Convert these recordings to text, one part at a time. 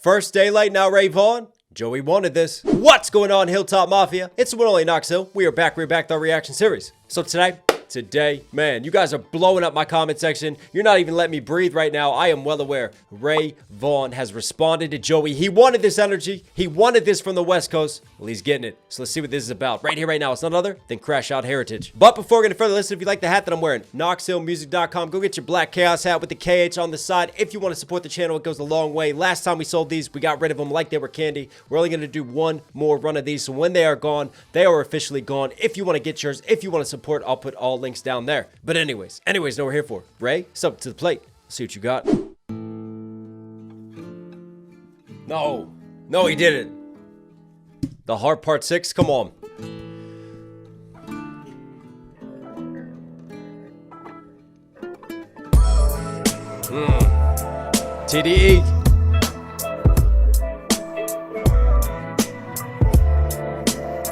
First daylight now, Rayvon. Joey wanted this. What's going on, Hilltop Mafia? It's the one only Knox Hill. We're back with our reaction series. So today, man, you guys are blowing up my comment section. You're not even letting me breathe right now. I am well aware Vaughn has responded to Joey. He wanted this energy. He wanted this from the West Coast. Well, he's getting it. So let's see what this is about. Right here, right now. It's none other than Crashout Heritage. But before we get further, listen, if you like the hat that I'm wearing, knoxhilldmv.com. Go get your black chaos hat with the KH on the side. If you want to support the channel, it goes a long way. Last time we sold these, we got rid of them like they were candy. We're only going to do one more run of these. So when they are gone, they are officially gone. If you want to get yours, if you want to support, I'll put all links down there. But anyways, know what we're here for. Ray, step to the plate. Let's see what you got. No, he didn't. The Heart Part 6, come on. TDE.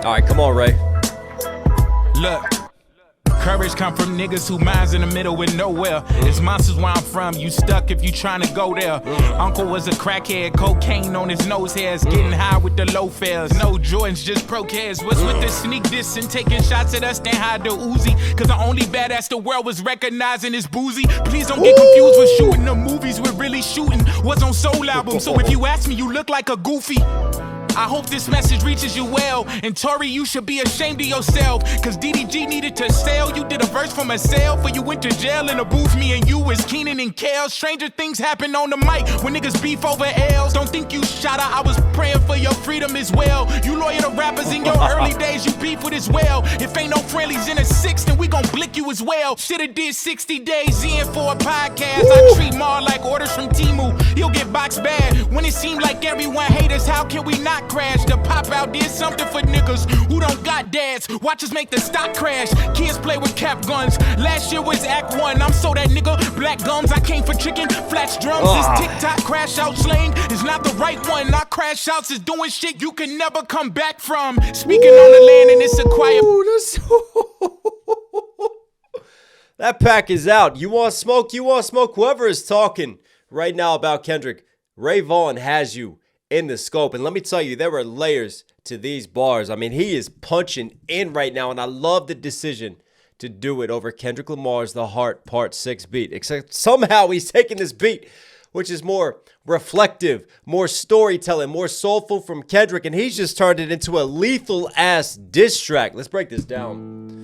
All right, come on, Ray. Look. Courage come from niggas who minds in the middle with nowhere. It's monsters where I'm from, you stuck if you trying to go there. Uncle was a crackhead, cocaine on his nose hairs, getting high with the low fares. No Jordans, just pro cares. What's with the sneak diss and taking shots at us, then hide the Uzi? Cause the only badass the world was recognizing is boozy. Please don't get confused with shooting the movies we're really shooting. What's on Soul album, so if you ask me, you look like a goofy. I hope this message reaches you well. And Tori, you should be ashamed of yourself. Cause DDG needed to sell. You did a verse for myself. Or you went to jail in a booth. Me and you was Keenan and Kel. Stranger things happen on the mic when niggas beef over L's. Don't think you shot her. I was praying for your freedom as well. You loyal to rappers in your early days. You beef with as well. If ain't no friendlies in a six, then we gon' blick you as well. Shoulda did 60 days in for a podcast. I treat Mar like orders from Timu. He'll get boxed bad. When it seemed like everyone hate us, how can we not crash? The pop out did something for niggas who don't got dads. Watch us make the stock crash. Kids play with cap guns. Last year was Act 1. I'm so that nigga. Black gums. I came for chicken. Flats drums. This TikTok crash out slang is not the right one. Our crash outs is doing shit you can never come back from. Speaking on the land and it's a quiet. That pack is out. You want smoke? You want smoke? Whoever is talking right now about Kendrick, Rayvon has you in the scope. And let me tell you, there are layers to these bars. I mean, he is punching in right now, and I love the decision to do it over Kendrick Lamar's The Heart Part 6 beat. Except somehow he's taking this beat, which is more reflective, more storytelling, more soulful from Kendrick, and he's just turned it into a lethal-ass diss track. Let's break this down.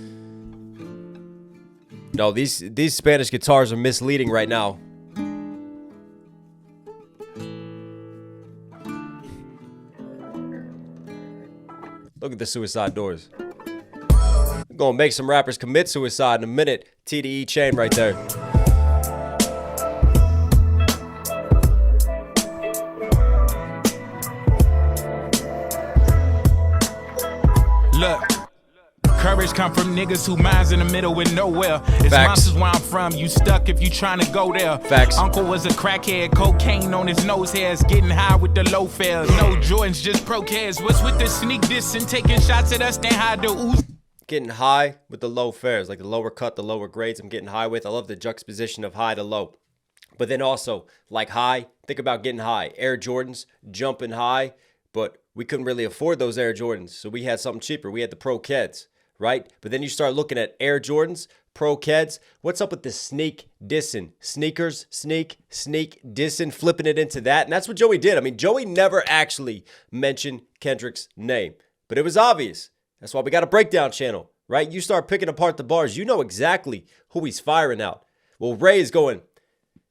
No, these Spanish guitars are misleading right now. Look at the suicide doors. I'm gonna make some rappers commit suicide in a minute. TDE chain right there. Look. Courage come from niggas who minds in the middle with nowhere. It's monsters where I'm from, you stuck if you trying to go there. Facts. Uncle was a crackhead, cocaine on his nose hairs, getting high with the low fares. No Jordans, just pro cares. What's with the sneak diss and taking shots at us, then hide the ooze? Getting high with the low fares, like the lower cut, the lower grades I'm getting high with. I love the juxtaposition of high to low. But then also, like high, think about getting high. Air Jordans, jumping high, but we couldn't really afford those Air Jordans, so we had something cheaper. We had the Pro Keds. Right? But then you start looking at Air Jordans, Pro Keds. What's up with the sneak dissing? Sneakers, sneak dissing, flipping it into that. And that's what Joey did. I mean, Joey never actually mentioned Kendrick's name, but it was obvious. That's why we got a breakdown channel, right? You start picking apart the bars. You know exactly who he's firing out. Well, Ray is going,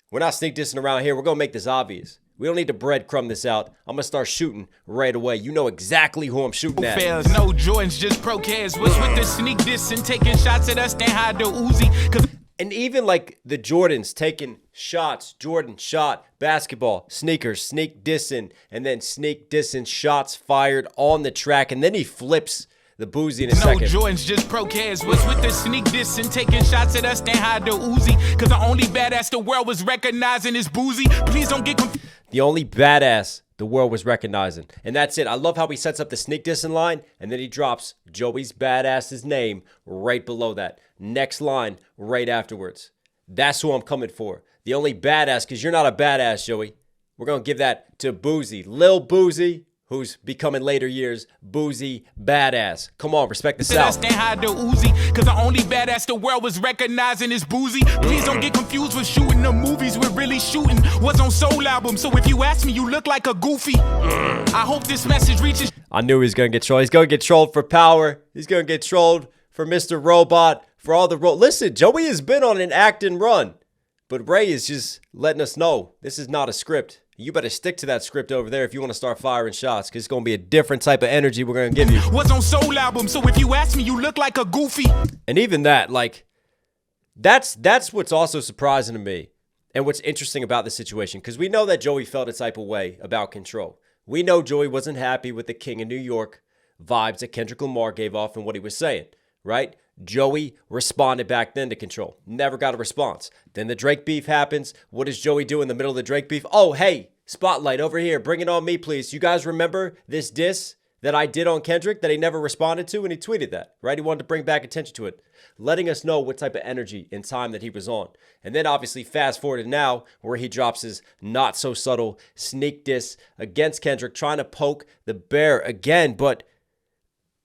we're not sneak dissing around here. We're going to make this obvious. We don't need to breadcrumb this out. I'm going to start shooting right away. You know exactly who I'm shooting at. No Jordans, just pro cares. What's with the sneak diss and taking shots at us, then hide the Uzi? And even like the Jordans taking shots, Jordan shot, basketball, sneakers, sneak dissing, and then sneak dissing shots fired on the track. And then he flips the boozy in a second. No Jordans, just pro cares. What's with the sneak diss and taking shots at us, then hide the Uzi? Cause the only badass the world was recognizing is boozy. Please don't get confused. The only badass the world was recognizing. And that's it. I love how he sets up the sneak dissing line, and then he drops Joey's badass's name right below that. Next line right afterwards. That's who I'm coming for. The only badass, because you're not a badass, Joey. We're going to give that to Boozy. Lil Boozy, who's becoming later years Boozy Badass. Come on, respect the South. Cause the only badass the world was recognizing is Boozy. Please don't get confused with shooting the movies we're really shooting. Was on Soul Album, so if you ask me, you look like a goofy. I hope this message reaches. I knew he was going to get trolled. He's going to get trolled for power. He's going to get trolled for Mr. Robot, for all the Listen, Joey has been on an act and run, but Ray is just letting us know this is not a script. You better stick to that script over there if you want to start firing shots, because it's going to be a different type of energy we're going to give you. Was on Soul Album, so if you ask me, you look like a goofy. And even that, like, that's what's also surprising to me and what's interesting about the situation, because we know that Joey felt a type of way about Control. We know Joey wasn't happy with the King of New York vibes that Kendrick Lamar gave off and what he was saying, right? Joey responded back then to Control. Never got a response. Then the Drake beef happens. What does Joey do in the middle of the Drake beef? Oh, hey, spotlight over here. Bring it on me, please. You guys remember this diss that I did on Kendrick that he never responded to? And he tweeted that, right? He wanted to bring back attention to it, letting us know what type of energy and time that he was on. And then obviously fast forward to now where he drops his not so subtle sneak diss against Kendrick, trying to poke the bear again, but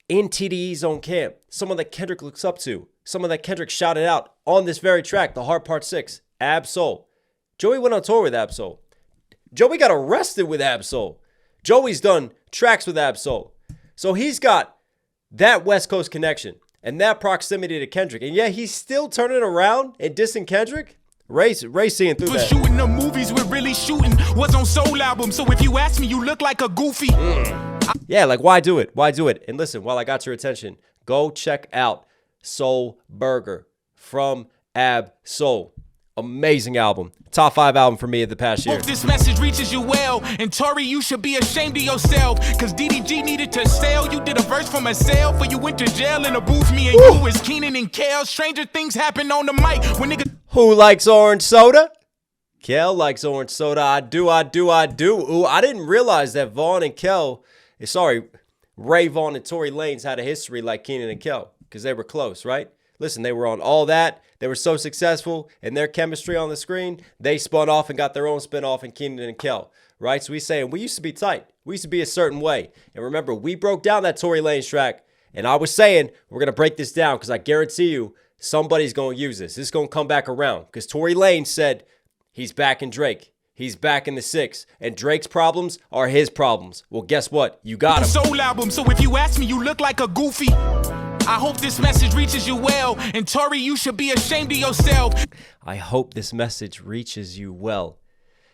in TDE's own camp, someone that Kendrick looks up to, someone that Kendrick shouted out on this very track, The Heart Part 6, Ab-Soul. Joey went on tour with Ab-Soul. Joey got arrested with Ab-Soul. Joey's done tracks with Ab-Soul. So he's got that West Coast connection and that proximity to Kendrick. And yeah, he's still turning around and dissing Kendrick. Ray seeing through that. Shooting the movies we're really shooting. Was on Soul Album, so if you ask me, you look like a goofy. Yeah, like, why do it? Why do it? And listen, while I got your attention, go check out Soul Burger from Ab-Soul. Amazing album. Top 5 album for me of the past year. Hope this message reaches you well. And Tori, you should be ashamed of yourself. Cause DDG needed to sell. You did a verse for myself. Or you went to jail in a booth. Me and you was Keenan and Kel. Stranger things happen on the mic. When niggas. Who likes orange soda? Kel likes orange soda. I do. Ooh, I didn't realize that Vaughn and Kel, Rayvon and Tory Lanez had a history like Keenan and Kel, because they were close, right? Listen, they were on All That. They were so successful in their chemistry on the screen, they spun off and got their own spin-off in Keenan and Kel, right? So we saying we used to be tight. We used to be a certain way. And remember, we broke down that Tory Lanez track, and I was saying we're going to break this down because I guarantee you somebody's going to use this. This is going to come back around because Tory Lanez said he's back in Drake. He's back in the 6, and Drake's problems are his problems. Well, guess what? You got him. Soul Album, so if you ask me, you look like a goofy. I hope this message reaches you well. And Tori, you should be ashamed of yourself. I hope this message reaches you well.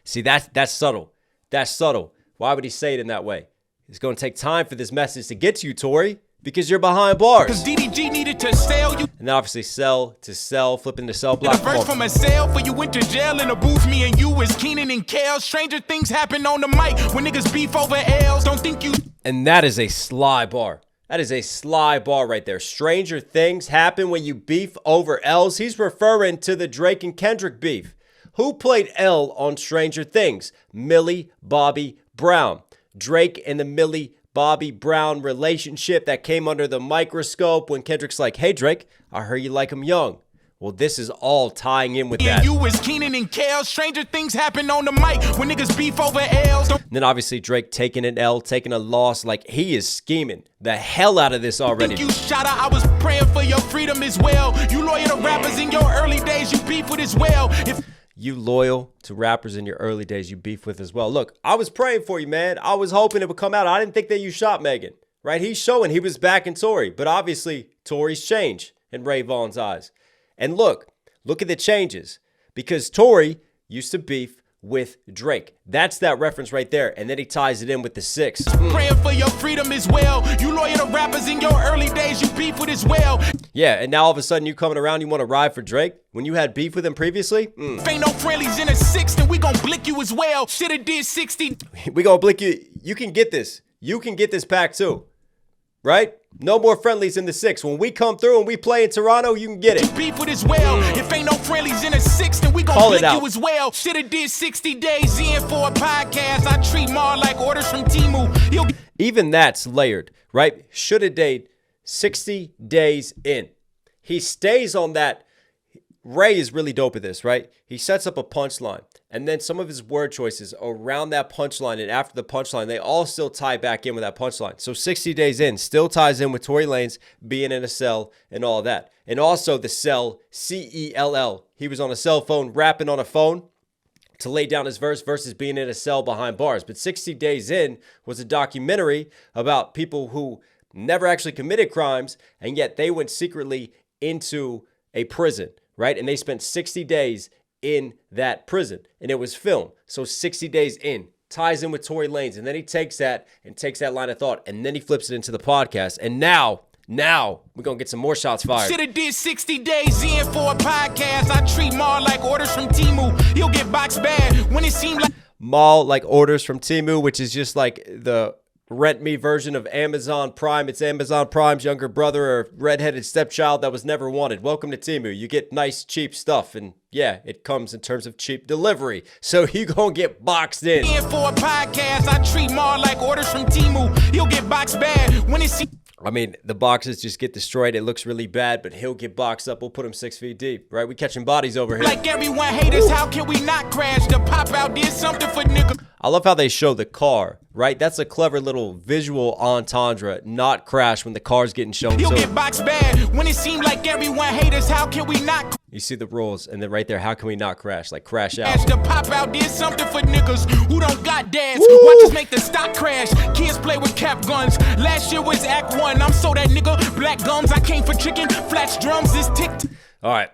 See, that's subtle. That's subtle. Why would he say it in that way? It's going to take time for this message to get to you, Tori, because you're behind bars. Because DDG needed to sell you. And then obviously sell, flipping the cell block. The verse for myself, or you went to jail in a booth. Me and you was Keenan and Kel. Stranger things happen on the mic when niggas beef over L's. Don't think you. And that is a sly bar. That is a sly bar right there. Stranger things happen when you beef over L's. He's referring to the Drake and Kendrick beef. Who played L on Stranger Things? Millie Bobby Brown. Drake and the Millie Bobby Brown relationship that came under the microscope when Kendrick's like, hey, Drake, I heard you like him young. Well, this is all tying in with that. You was Keenan and Kel. Stranger things happen on the mic when niggas beef over L's. And then obviously Drake taking an L, taking a loss. Like, he is scheming the hell out of this already. You shot out. I was praying for your freedom as well. You loyal to rappers in your early days. You beef with as well. You loyal to rappers in your early days you beef with as well. Look, I was praying for you, man. I was hoping it would come out. I didn't think that you shot Megan, right? He's showing he was back in Tory, but obviously Tory's changed in Rayvon's eyes. And look at the changes, because Tory used to beef with Drake. That's that reference right there. And then he ties it in with the 6. Praying for your freedom as well. You loyal to rappers in your early days. You beef with as well. Yeah, and now all of a sudden you coming around, you want to ride for Drake when you had beef with him previously? If ain't no friendlies in a 6, then we gon' blick you as well. Shoulda did 60. We gonna blick you. You can get this. You can get this pack too. Right? No more friendlies in the 6. When we come through and we play in Toronto, you can get it. Beef with as well. If ain't no friendlies in a 6, then we gon' blick you as well. Shoulda did 60 days in for a podcast. I treat Mar like orders from Temu. Even that's layered, right? Shoulda did 60 days in. He stays on that Ray is really dope at this, right? He sets up a punchline, and then some of his word choices around that punchline and after the punchline, they all still tie back in with that punchline. So 60 Days In still ties in with Tory Lanez being in a cell and all that. And also the cell, C-E-L-L. He was on a cell phone, rapping on a phone to lay down his verse versus being in a cell behind bars. But 60 Days In was a documentary about people who never actually committed crimes, and yet they went secretly into a prison, right? And they spent 60 days in that prison, and it was filmed. So 60 Days In ties in with Tory Lanez, and then he takes that line of thought, and then he flips it into the podcast. And now we're going to get some more shots fired. Should've did 60 days in for a podcast. I treat Mar like orders from Temu. He'll get boxed bad when it seemed like... Mall like orders from Temu, which is just like the Rent Me version of Amazon Prime. It's Amazon Prime's younger brother or redheaded stepchild that was never wanted. Welcome to Temu. You get nice, cheap stuff, and yeah, it comes in terms of cheap delivery. So you gonna get boxed in. For a podcast, I treat Mar like orders from Temu. He'll get boxed bad when it seems... I mean, the boxes just get destroyed. It looks really bad, but he'll get boxed up. We'll put him 6 feet deep, right? We catching bodies over here. Like everyone haters, how can we not crash? The pop out did something for niggas. I love how they show the car, right? That's a clever little visual entendre, not crash when the car's getting shown. He'll get boxed bad when it seemed like everyone haters, how can we not... You see the rules, and then right there, how can we not crash? Like crash out. The pop out did something for niggas who don't got dads. Watch us make the stock crash. Kids play with cap guns. Last year was Act 1. I'm so that nigga. Black gums, I came for chicken. Flats drums, this tick. All right.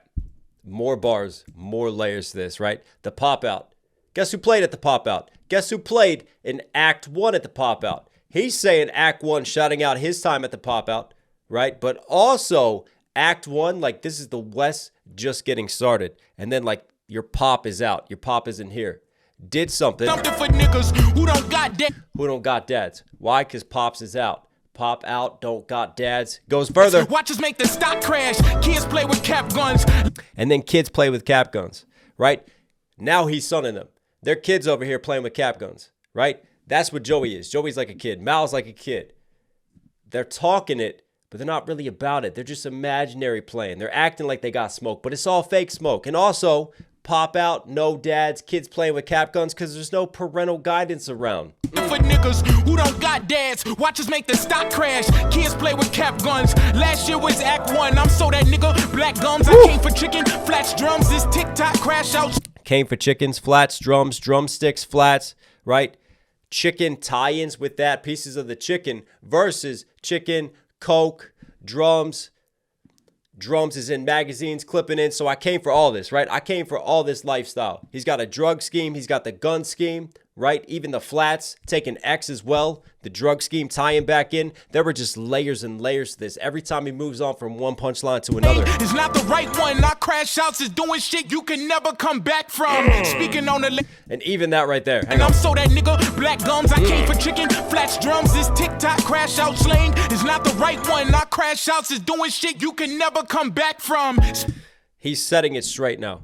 More bars, more layers to this, right? The pop out. Guess who played at the pop out? Guess who played in Act 1 at the pop out? He's saying Act 1, shouting out his time at the pop out, right? But also Act 1, like this is the West just getting started. And then like your pop is out. Your pop isn't here. Did something for niggas who don't got dads. Who don't got dads. Why? Because pops is out. Pop out, don't got dads. Goes further. Watch us make the stock crash. Kids play with cap guns. And then kids play with cap guns, right? Now he's sunning them. They're kids over here playing with cap guns, right? That's what Joey is. Joey's like a kid. Mal's like a kid. They're talking it, but they're not really about it. They're just imaginary playing. They're acting like they got smoke, but it's all fake smoke. And also, pop out, no dads, kids playing with cap guns because there's no parental guidance around. For niggas who don't got dads, watch us make the stock crash. Kids play with cap guns. Last year was Act 1. I'm so that nigga. Black gums, I came for chicken. Flats drums, this TikTok crash out. Came for chickens, flats, drums, drumsticks, flats, right? Chicken tie-ins with that, pieces of the chicken versus chicken, coke, drums. Drums is in magazines, clipping in. So I came for all this, right? I came for all this lifestyle. He's got a drug scheme. He's got the gun scheme, right? Even the flats, taking X as well. The drug scheme tying back in. There were just layers and layers to this. Every time he moves on from one punchline to another. It's not the right one. Not crash outs is doing shit you can never come back from. Speaking on the... And even that right there. And I'm so that nigga. Black gums, I came for chicken. Flats drums, this TikTok crash out slang is not the right one. Not crash outs is doing shit you can never come back from. He's setting it straight now.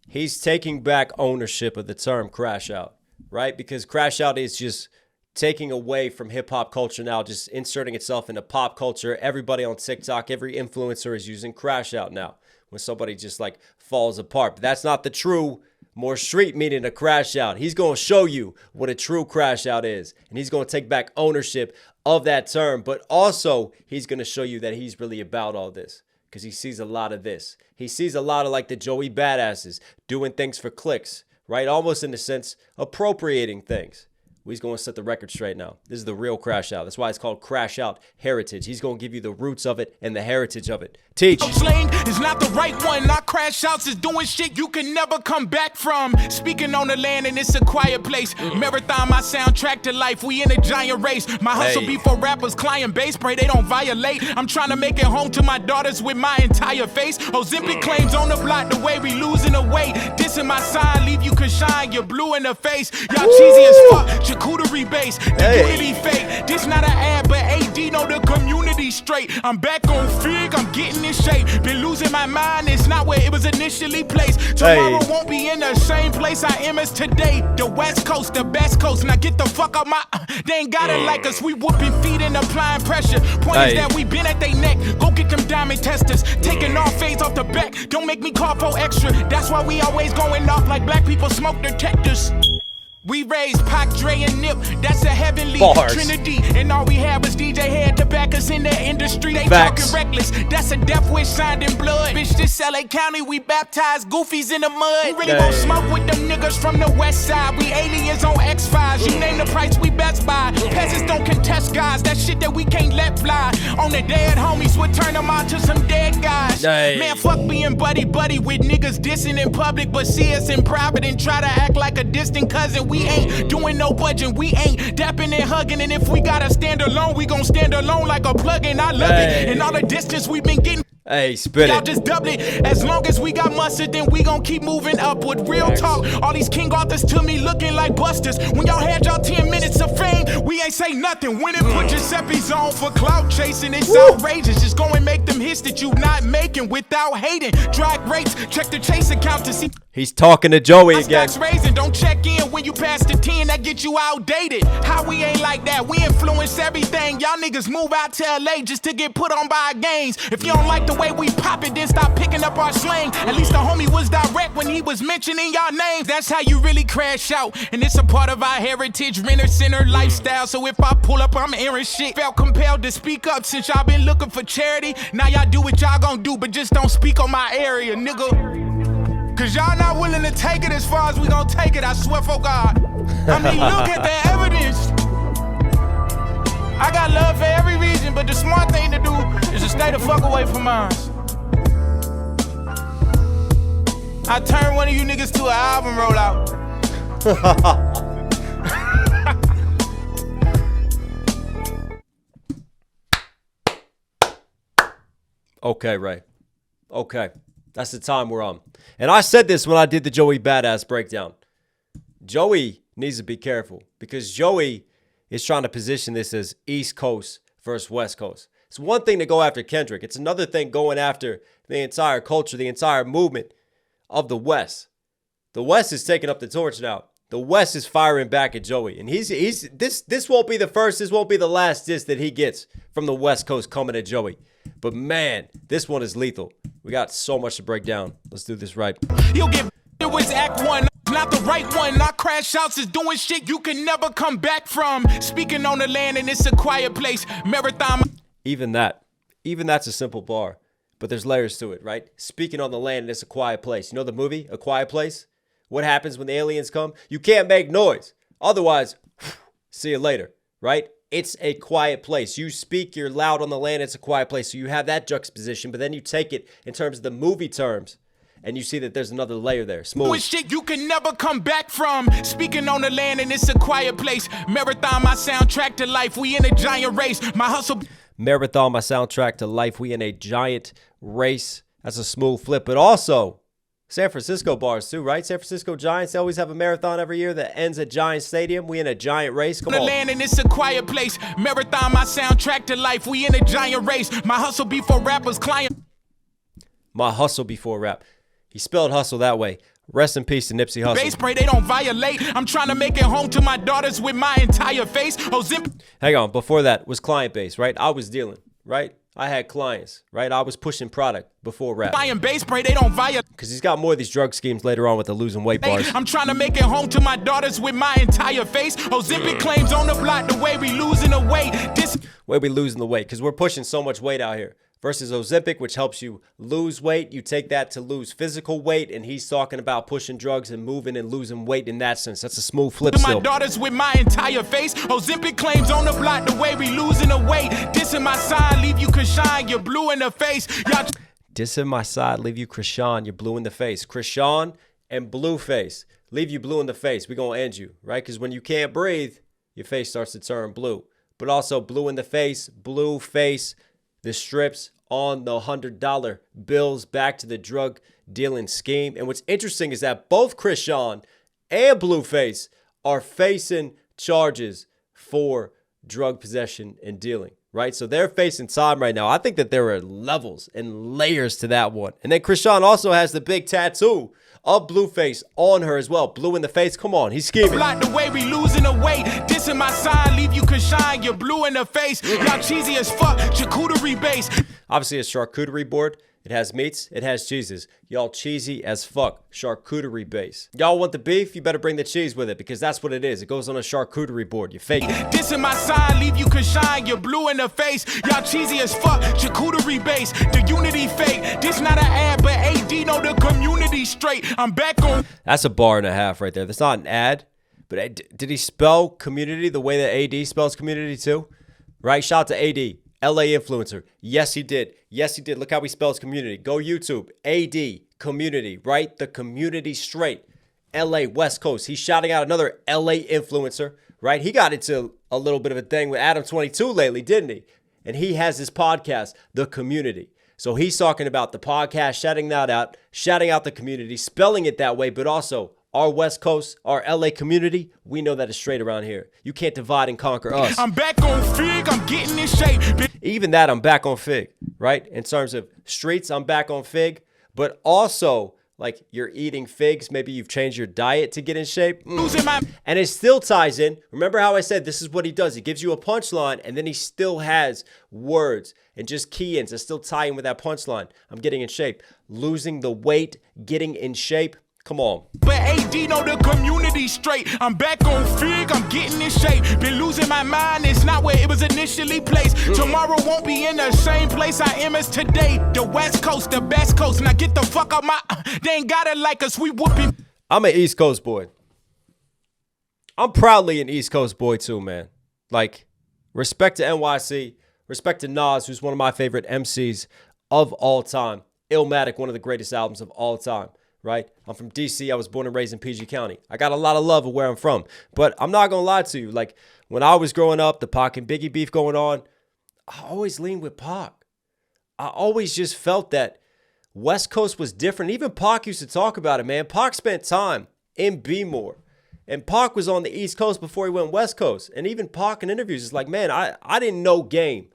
He's taking back ownership of the term crash out, right? Because crash out is just taking away from hip hop culture now, just inserting itself into pop culture. Everybody on TikTok, every influencer is using crash out now when somebody just like falls apart. But that's not the true, more street meaning of crash out. He's going to show you what a true crash out is. And he's going to take back ownership of that term. But also, he's going to show you that he's really about all this. Because he sees a lot of this. He sees a lot of like the Joey badasses doing things for clicks, right? Almost in a sense, appropriating things. He's going to set the record straight now. This is the real crash out. That's why it's called Crash Out Heritage. He's going to give you the roots of it and the heritage of it. Teach. Slang is not the right one. Not crash outs is doing shit you can never come back from. Speaking on the land and it's a quiet place. Marathon, my soundtrack to life. We in a giant race. My hustle be for rappers, client base. Pray they don't violate. I'm trying to make it home to my daughters with my entire face. Ozempic claims on the block the way we losing the weight. Dissing my sign, leave you can shine. You're blue in the face. Y'all cheesy as fuck. charcuterie base, the unity fake. This not an ad, but AD know the community straight. I'm back on Fig, I'm getting in shape. Been losing my mind, it's not where it was initially placed. Tomorrow won't be in the same place I am as today. The West Coast, the best coast. Now get the fuck out my. They ain't got it like us. We whooping feet and applying pressure. Point is that we been at they neck. Go get them diamond testers. Taking off fades off the back. Don't make me call for extra. That's why we always going off like black people smoke detectors. We raised Pac, Dre, and Nip. That's a heavenly trinity. And all we had was DJ Head to back us in the industry. They talking reckless. That's a death wish signed in blood. Bitch, this LA County, we baptized goofies in the mud. We really gon' smoke with them niggas from the west side. We aliens on X-Files. You name the price, we best buy. Peasants don't contest guys. That shit that we can't let fly. On the dead homies, we'll turn them out to some dead guys. Man, fuck being buddy-buddy with niggas dissing in public, but see us in private and try to act like a distant cousin. We ain't doing no budging, we ain't dapping and hugging, and if we gotta stand alone, we gon' stand alone like a plug-in. I love it, and all the distance we've been getting. Spit Y'all it. just double it. As long as we got mustard, then we gon' keep moving upward. Real talk, all these King Arthurs to me looking like busters. When y'all had y'all 10 minutes of fame, we ain't say nothing. When it put Giuseppe's on for clout chasing, it's outrageous. Just go and make them hits that you not making without hating. Drag rates, check the chase account to see. He's talking to Joey again. Stocks raising, don't check in when you pass the 10, that get you outdated. How we ain't like that, we influence everything. Y'all niggas move out to LA just to get put on by our games. If you don't like the way we pop it, then stop picking up our slang. At least the homie was direct when he was mentioning y'all names. That's how you really crash out, and it's a part of our heritage, renter-center lifestyle. So if I pull up, I'm airing shit. Felt compelled to speak up since y'all been looking for charity. Now y'all do what y'all gon' do, but just don't speak on my area, nigga. Cause y'all not willing to take it as far as we gon' take it, I swear for God. I mean, look at the evidence. I got love for every region, but the smart thing to do is to stay the fuck away from mine. I turn one of you niggas to an album rollout. Okay, Ray. Okay. That's the time we're on. And I said this when I did the Joey Badass breakdown. Joey needs to be careful because Joey is trying to position this as East Coast versus West Coast. It's one thing to go after Kendrick. It's another thing going after the entire culture, the entire movement of the West. The West is taking up the torch now. The West is firing back at Joey. And this won't be the first, this won't be the last diss that he gets from the West Coast coming at Joey. But man, this one is lethal. We got so much to break down. Let's do this right. You'll get it was act one, not the right one. Not Crashouts is doing shit you can never come back from. Speaking on the land and it's a quiet place. Marathon. Even that's a simple bar. But there's layers to it, right? Speaking on the land and it's a quiet place. You know the movie, A Quiet Place? What happens when the aliens come? You can't make noise. Otherwise, see you later, right? It's a quiet place. You speak, you're loud on the land, it's a quiet place. So you have that juxtaposition, but then you take it in terms of the movie terms, and you see that there's another layer there. Smooth. With shit you can never come back from. Speaking on the land and it's a quiet place. Marathon, my soundtrack to life. We in a giant race. My hustle. Marathon, my soundtrack to life. We in a giant race. That's a smooth flip, but also San Francisco bars too, right? San Francisco Giants, they always have a marathon every year that ends at Giant Stadium. We in a giant race. Come on. The land and it's a quiet place. Marathon, my soundtrack to life. We in a giant race. My hustle before rappers, client. My hustle before rap. He spelled hustle that way. Rest in peace to Nipsey Hussle. Base spray, they don't violate. I'm trying to make it home to my daughters with my entire face. Oh, hang on. Before that was client base, right? I was dealing, right? I had clients, right? I was pushing product before rap. Buying base spray, they don't violate. Because he's got more of these drug schemes later on with the losing weight bars. I'm trying to make it home to my daughters with my entire face. Ozempic claims on the block, the way we losing the weight. Way we losing the weight, because we're pushing so much weight out here. Versus Ozempic, which helps you lose weight. You take that to lose physical weight, and he's talking about pushing drugs and moving and losing weight in that sense. That's a smooth flip to still. My daughters with my entire face. Ozempic claims on the block, the way we losing the weight. Dissing my side, leave you Krishan, you're blue in the face. Y'all dissing my side, leave you Krishan, you're blue in the face. Krishan and Blueface, leave you blue in the face. We're going to end you, right? Because when you can't breathe, your face starts to turn blue. But also blue in the face, blue face, the strips on the $100 bills, back to the drug dealing scheme. And what's interesting is that both Krishan and Blueface are facing charges for drug possession and dealing, right? So they're facing time right now. I think that there are levels and layers to that one. And then Crashout also has the big tattoo of Blueface on her as well. Blue in the face. Come on, he's scheming. Like the way we losing the weight. This in my sign, leave you can shine. You're blue in the face. Y'all cheesy as fuck. Charcuterie base. Obviously a charcuterie board. It has meats, it has cheeses. Y'all cheesy as fuck. Charcuterie base. Y'all want the beef? You better bring the cheese with it because that's what it is. It goes on a charcuterie board. You fake it. This in my sign, leave you can shine. You're blue in the face. Y'all cheesy as fuck. Charcuterie base. The unity fake. This not an ad, but AD know the community straight. I'm back on. That's a bar and a half right there. That's not an ad. But did he spell community the way that AD spells community too? Right? Shout out to AD. LA influencer. Yes, he did. Yes, he did. Look how he spells community. Go YouTube. AD community, right? The community straight. LA West Coast. He's shouting out another LA influencer, right? He got into a little bit of a thing with Adam 22 lately, didn't he? And he has his podcast, The Community. So he's talking about the podcast, shouting that out, shouting out the community, spelling it that way, but also our West Coast, our LA community, we know that it's straight around here. You can't divide and conquer us. I'm back on Fig, I'm getting in shape. Even that, I'm back on Fig, right? In terms of streets, I'm back on Fig. But also, like, you're eating figs. Maybe you've changed your diet to get in shape. And it still ties in. Remember how I said this is what he does. He gives you a punchline, and then he still has words and just key-ins that still tie in with that punchline. I'm getting in shape. Losing the weight, getting in shape. Come on. But AD know the community straight. I'm back on Fig, I'm getting in shape. Been losing my mind, it's not where it was initially placed. Tomorrow won't be in the same place I am as today. The West Coast, the best coast. Now get the fuck out my... They ain't got it like us, we whooping. I'm an East Coast boy. I'm proudly an East Coast boy too, man. Like, respect to NYC. Respect to Nas, who's one of my favorite MCs of all time. Illmatic, one of the greatest albums of all time. Right? I'm from DC. I was born and raised in PG County. I got a lot of love of where I'm from. But I'm not going to lie to you. Like, when I was growing up, the Pac and Biggie beef going on, I always leaned with Pac. I always just felt that West Coast was different. Even Pac used to talk about it, man. Pac spent time in B-more. And Pac was on the East Coast before he went West Coast. And even Pac in interviews is like, man, I didn't know game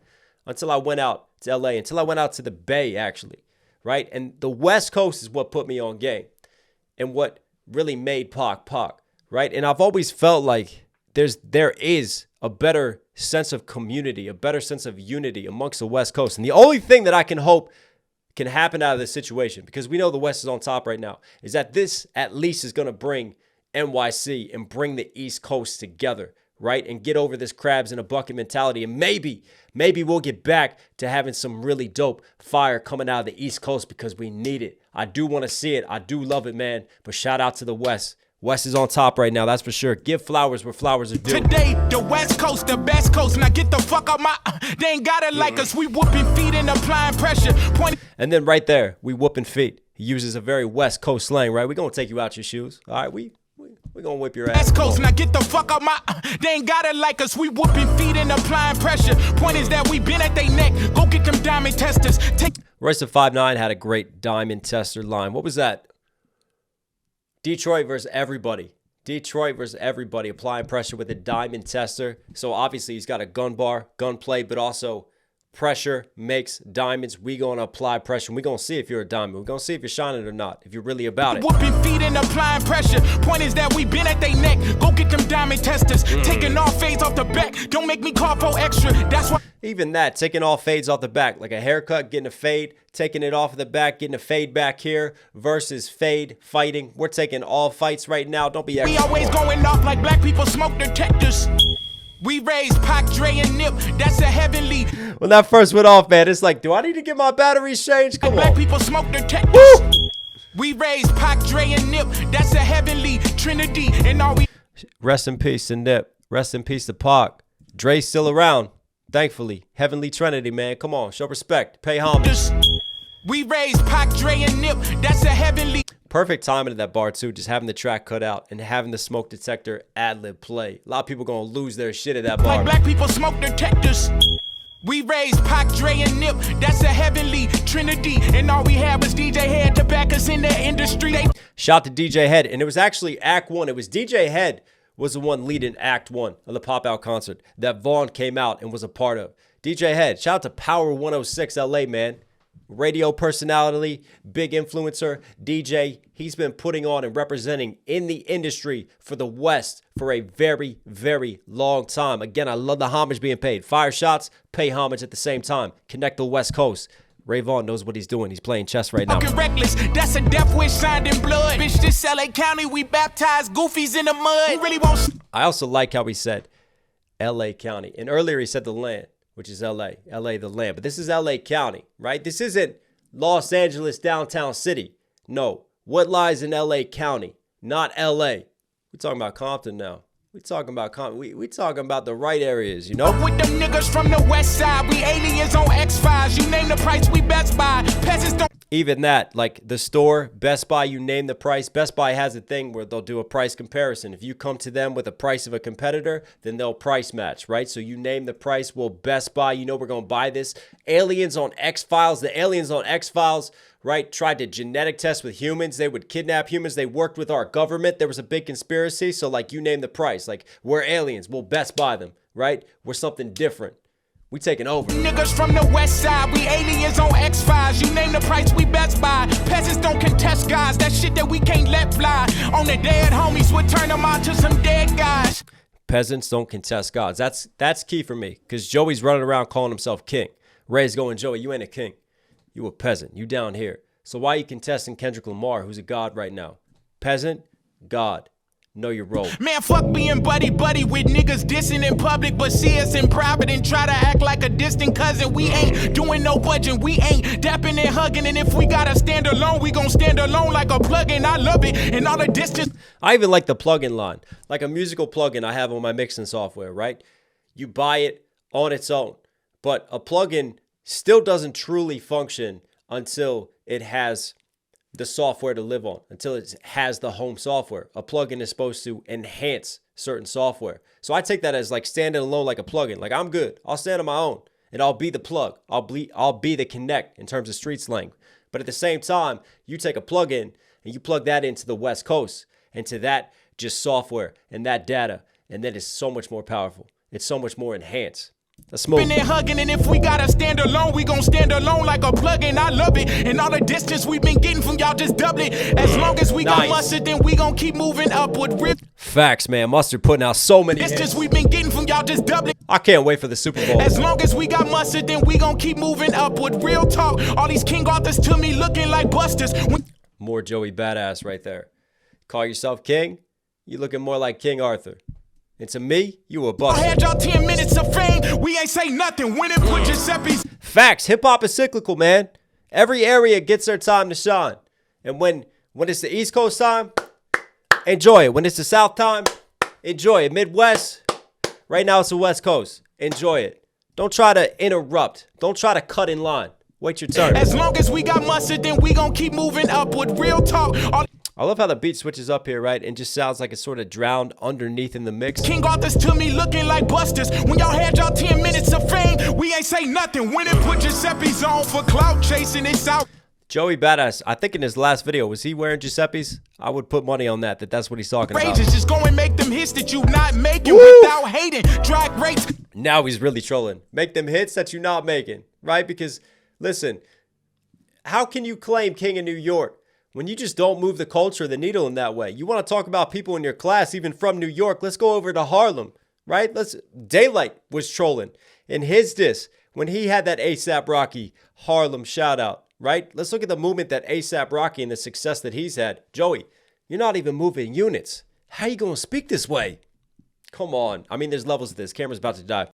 until I went out to LA, until I went out to the Bay, actually. Right? And the West Coast is what put me on game and what really made Pac, right? And I've always felt like there is a better sense of community, a better sense of unity amongst the West Coast. And the only thing that I can hope can happen out of this situation, because we know the West is on top right now, is that this at least is going to bring NYC and bring the East Coast together, right? And get over this crabs in a bucket mentality. And maybe we'll get back to having some really dope fire coming out of the East Coast because we need it. I do want to see it. I do love it, man. But shout out to the West. West is on top right now, that's for sure. Give flowers where flowers are due. Today, the West Coast, the best coast. Now get the fuck out my... They ain't got it like us. We whooping feet and applying pressure. And then right there, we whooping feet. He uses a very West Coast slang, right? We're going to take you out your shoes. All right, we're going to whip your ass. West Coast, now get the fuck out my... They ain't got it like us. We whooping feet and applying pressure. Point is that we been at they neck. Go get them diamond testers. Royce of 5'9" had a great diamond tester line. What was that? Detroit versus everybody. Detroit versus everybody. Applying pressure with a diamond tester. So obviously he's got a gun bar, gunplay, but also pressure makes diamonds. We going to apply pressure. We going to see if you're a diamond. We're going to see if you're shining or not, if you're really about it. Whooping feet and applying pressure. Point is that we been at they neck. Go get them diamond testers. Taking off fades off the back. Don't make me call for extra. That's why. Even that, taking all fades off the back. Like a haircut, getting a fade, taking it off of the back, getting a fade back here versus fade fighting. We're taking all fights right now. Don't be extra. We always going off like black people smoke detectors. We raised Pac, Dre, and Nip. That's a heavenly. When that first went off, man, it's like, do I need to get my batteries changed? Come black on. People smoke detectors. Woo! We raised Pac, Dre, and Nip. That's a heavenly trinity. And all we. Rest in peace to Nip. Rest in peace to Pac. Dre's still around, thankfully. Heavenly Trinity, man. Come on, show respect. Pay homage. We raised Pac, Dre, and Nip. That's a heavenly. Perfect timing of that bar, too. Just having the track cut out and having the smoke detector ad-lib play. A lot of people going to lose their shit at that bar. Like black people smoke detectors. We raised Pac, Dre, and Nip. That's a heavenly trinity. And all we had was DJ Head to back us in the industry. Shout to DJ Head. And it was actually Act 1. It was DJ Head was the one leading Act 1 of the Pop Out concert that Vaughn came out and was a part of. DJ Head, shout out to Power 106 LA, man. Radio personality, big influencer, DJ. He's been putting on and representing in the industry for the West for a very, very long time. Again, I love the homage being paid. Fire shots, pay homage at the same time. Connect the West Coast. Rayvon knows what he's doing. He's playing chess right now. Reckless, that's a death wish signed in blood. Bitch, this LA County, we baptized goofies in the mud. Who really wants? I also like how he said LA County. And earlier he said the land, which is LA. LA, the land. But this is LA County, right? This isn't Los Angeles, downtown city. No. What lies in LA County? Not LA. We're talking about Compton now. We talking about we talking about the right areas, you know? With them niggas from the west side, we aliens on X-Files. You name the price, we Best Buy. Peasants don't. Even that, like the store, Best Buy, you name the price. Best Buy has a thing where they'll do a price comparison. If you come to them with a price of a competitor, then they'll price match, right? So you name the price, well, Best Buy, you know we're going to buy this. Aliens on X-Files, the aliens on X-Files, right, tried to genetic test with humans. They would kidnap humans. They worked with our government. There was a big conspiracy. So, like, you name the price. Like, we're aliens. We'll Best Buy them, right? We're something different. We taking over. Niggas from the west side, we aliens on X-Files. You name the price, we Best Buy. Peasants don't contest guys. That shit that we can't let fly. On the dead homies, we'll turn them out to some dead guys. Peasants don't contest gods. That's key for me, because Joey's running around calling himself king. Ray's going, Joey, you ain't a king. You a peasant. You down here. So why are you contesting Kendrick Lamar, who's a god right now? Peasant, god. Know your role. Man, fuck being buddy-buddy with niggas dissing in public, but see us in private and try to act like a distant cousin. We ain't doing no budging. We ain't dapping and hugging. And if we gotta stand alone, we gon' stand alone like a plugin. I love it. And all the distance. I even like the plugin line. Like a musical plugin I have on my mixing software, right? You buy it on its own. But a plugin still doesn't truly function until it has the software to live on, until it has the home software. A plugin is supposed to enhance certain software. So I take that as like standing alone like a plugin. Like, I'm good. I'll stand on my own and I'll be the plug. I'll be the connect in terms of street slang. But at the same time, you take a plugin and you plug that into the West Coast, into that just software and that data, and then it's so much more powerful. It's so much more enhanced. That's smooth. And hugging, and if we gotta stand alone, we gon' stand alone like a plug-in. I love it. And all the distance we've been getting from y'all, just double it. As long as we got mustard, then we gon' keep moving upward. Facts, man. Mustard putting out so many distance hits. We've been getting from y'all, just double it. I can't wait for the Super Bowl. As long as we got mustard, then we gon' keep moving upward. Real talk. All these King Arthurs to me looking like busters. More Joey Badass right there. Call yourself king, you looking more like King Arthur. And to me, you a buster. I had y'all 10 minutes of fame. We ain't say nothing. When it put Giuseppe's. Facts. Hip hop is cyclical, man. Every area gets their time to shine. And when it's the East Coast time, enjoy it. When it's the South time, enjoy it. Midwest, right now it's the West Coast. Enjoy it. Don't try to interrupt. Don't try to cut in line. Wait your turn. As long as we got mustard, then we gon' keep moving upward. Real talk. I love how the beat switches up here, right? And just sounds like it's sort of drowned underneath in the mix. King Arthurs to me looking like busters. When y'all had y'all 10 minutes of fame, we ain't say nothing. When it put Giuseppe's on for clout chasing, it's out. Joey Badass, I think in his last video, was he wearing Giuseppe's? I would put money on that's what he's talking about. Rages, just go and make them hits that you not making without hating. Drag rates. Now he's really trolling. Make them hits that you're not making, right? Because, listen, how can you claim King of New York when you just don't move the culture, the needle in that way? You want to talk about people in your class, even from New York. Let's go over to Harlem, right? Daylight was trolling in his diss when he had that ASAP Rocky Harlem shout out, right? Let's look at the movement that ASAP Rocky and the success that he's had. Joey, you're not even moving units. How you going to speak this way? Come on. I mean, there's levels to this. Camera's about to die.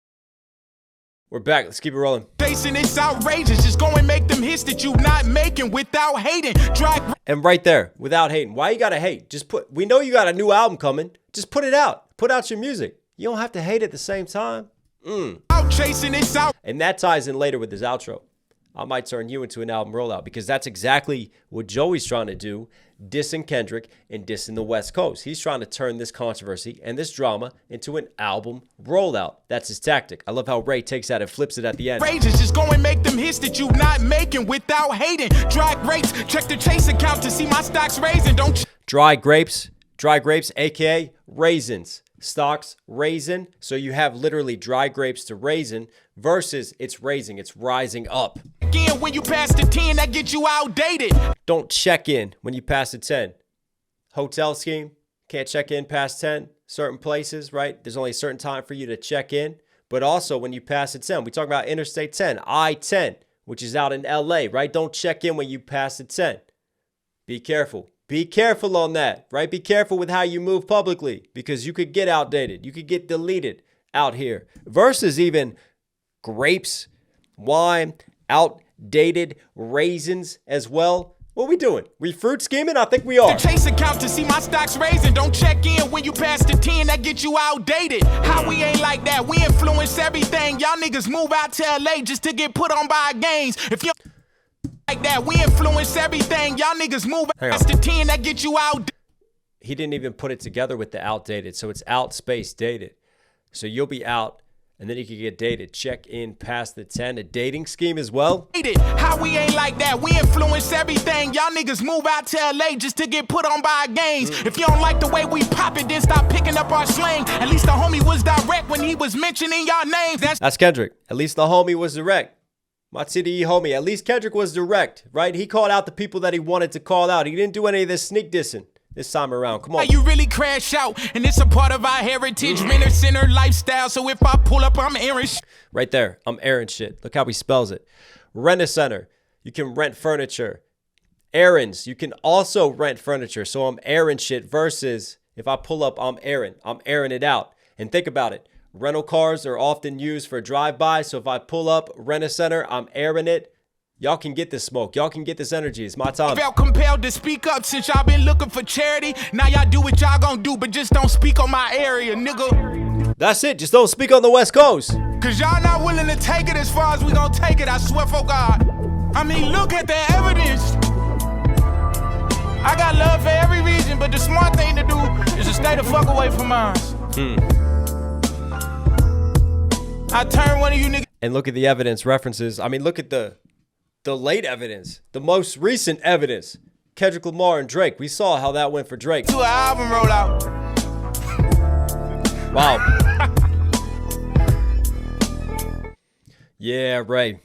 We're back. Let's keep it rolling. Facing it's outrageous. Just go and make them hits that you not making without hating. Drag. And right there, without hating. Why you gotta hate? We know you got a new album coming. Just put it out. Put out your music. You don't have to hate at the same time. Out chasing it's out. And that ties in later with his outro. I might turn you into an album rollout, because that's exactly what Joey's trying to do, dissing Kendrick and dissing the West Coast. He's trying to turn this controversy and this drama into an album rollout. That's his tactic. I love how Ray takes that and flips it at the end. Rages, just go and make them hits that you not making without hating. Drag rates, check the chase account to see my stocks raising. Dry grapes, aka raisins. stocks, raisin. So you have literally dry grapes to raisin versus it's raising, it's rising up. Again, when you pass the 10, that gets you outdated. Don't check in when you pass the 10. Hotel scheme, can't check in past 10. Certain places, right? There's only a certain time for you to check in. But also when you pass the 10, we talk about Interstate 10, I-10, which is out in LA, right? Don't check in when you pass the 10. Be careful. Be careful on that, right? Be careful with how you move publicly because you could get outdated. You could get deleted out here. Versus even grapes, wine, outdated raisins as well. What we doing? We fruit scheming? I think we are. The chase account to see my stocks raising. Don't check in when you pass the 10, that get you outdated. How we ain't like that? We influence everything. Y'all niggas move out to LA just to get put on by gangs. If you like that, we influence everything. Y'all niggas move past the 10, that get you outdated. He didn't even put it together with the outdated. So it's out space dated. So you'll be out. And then you can get dated. Check in past the 10. A dating scheme as well. How we ain't like that? We influence everything. Y'all niggas move out to LA just to get put on by gangs. If you don't like the way we pop it, then stop picking up our slang. At least the homie was direct when he was mentioning y'all names. That's Kendrick. At least the homie was direct. My CDE homie. At least Kendrick was direct, right? He called out the people that he wanted to call out. He didn't do any of this sneak dissing this time around. Come on. You really crash out, and it's a part of our heritage, rent-a-center lifestyle. So if I pull up, I'm airing shit. Right there. I'm airing shit. Look how he spells it. Rent-a-center. You can rent furniture. Errands. You can also rent furniture. So I'm airing shit versus if I pull up, I'm airing. I'm airing it out. And think about it. Rental cars are often used for drive-by. So if I pull up, rent-a-center, I'm airing it. Y'all can get this smoke. Y'all can get this energy. It's my time. Felt compelled to speak up since y'all been looking for charity. Now y'all do what y'all gonna do, but just don't speak on my area, nigga. That's it. Just don't speak on the West Coast. Cause y'all not willing to take it as far as we gonna take it, I swear for God. I mean, look at the evidence. I got love for every region, but the smart thing to do is to stay the fuck away from mine. I turn one of you niggas. And look at the evidence references. I mean, look at the late evidence, the most recent evidence. Kendrick Lamar and Drake. We saw how that went for Drake. To an album rollout. Wow. Yeah, Ray.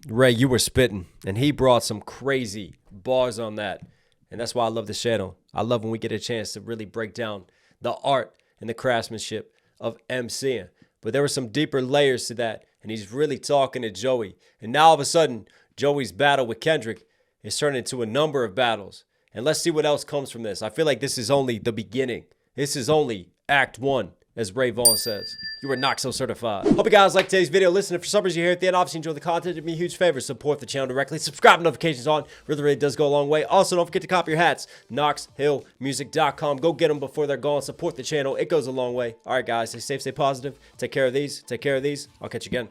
Ray, you were spitting. And he brought some crazy bars on that. And that's why I love this channel. I love when we get a chance to really break down the art and the craftsmanship of MCing. But there were some deeper layers to that. And he's really talking to Joey. And now all of a sudden, Joey's battle with Kendrick is turned into a number of battles. And let's see what else comes from this. I feel like this is only the beginning. This is only Act 1, as Rayvon says. You are Knox Hill certified. Hope you guys liked today's video. Listen, if for some reason you're here at the end, obviously enjoy the content. It'd be a huge favor. Support the channel directly. Subscribe, notifications on. Really does go a long way. Also, don't forget to copy your hats. knoxhillmusic.com. Go get them before they're gone. Support the channel. It goes a long way. All right, guys. Stay safe, stay positive. Take care of these. Take care of these. I'll catch you again.